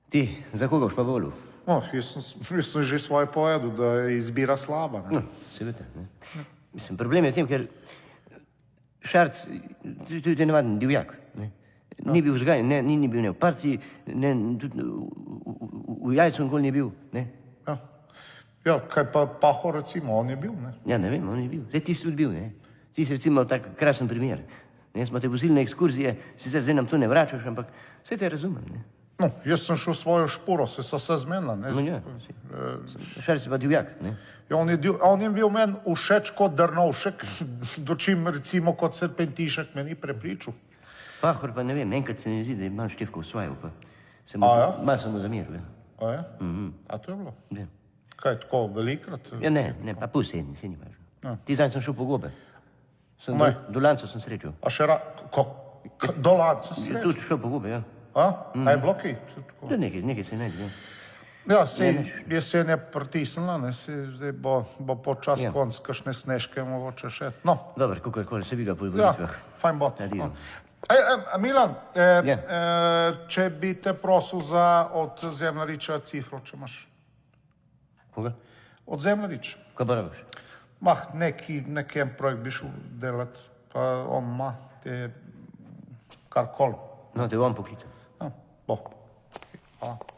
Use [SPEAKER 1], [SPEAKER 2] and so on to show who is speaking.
[SPEAKER 1] Ti, za koga boš pa volil?
[SPEAKER 2] No, jaz sem že svoje povedal, da je izbira slaba. Ne?
[SPEAKER 1] No, seveda, ne. Mislim, problem je v tem, ker Šarc, tudi je navaden divjak, ne. Ni bil vzgajen, ni bil ne v partiji, ne, tudi v jajcu nikoli ni bil, ne.
[SPEAKER 2] Ja, kaj pa Pahor, recimo, on je bil, ne?
[SPEAKER 1] Ja, ne vem, on je bil. Zdaj ti si tudi bil, ne. Ti si recimo tak krasen primer. Ne, smo te vozili na ekskurzije, sicer zdaj nam to ne vračaš, ampak vse te razumem, ne.
[SPEAKER 2] No, jaz sem šel svojo šporo, se so se zmenila, ne?
[SPEAKER 1] No, ja, Šarc je pa divjak, ne.
[SPEAKER 2] Ja, on je bil meni všeč kot Drnovšek, dočim recimo kot Serpentišek me ni prepričal.
[SPEAKER 1] Pahor pa ne vem, enkrat se mi zdi, da je malo Štefko usvajal, pa malo sem mu zameril, ja.
[SPEAKER 2] A je? A to je bilo?
[SPEAKER 1] Ja.
[SPEAKER 2] Kaj, tako velikrat?
[SPEAKER 1] Ja, ne, pa pol se ni važno. Ti zanj sem šel po gobe. Do Lanca sem srečal.
[SPEAKER 2] A še do Lanca srečal?
[SPEAKER 1] Tudi šel po gobe, ja.
[SPEAKER 2] A je bilo kaj?
[SPEAKER 1] Ja, nekaj se najde, ja.
[SPEAKER 2] Ja, jesen je pritisnila, ne, zdaj bo počas konc kakšne snežke mogoče še. No.
[SPEAKER 1] Dobar, kakorkoli, se vidi po volitvah.
[SPEAKER 2] Ja, fajn bo. Milan, če bi te prosil od Zemljariča cifro, če imaš.
[SPEAKER 1] Koga?
[SPEAKER 2] Od Zemljarič.
[SPEAKER 1] Kaj pa rabiš?
[SPEAKER 2] Nekem projekt bi šel delati, pa on ima te karkoli.
[SPEAKER 1] No, te bom poklical.
[SPEAKER 2] Bo. Hvala.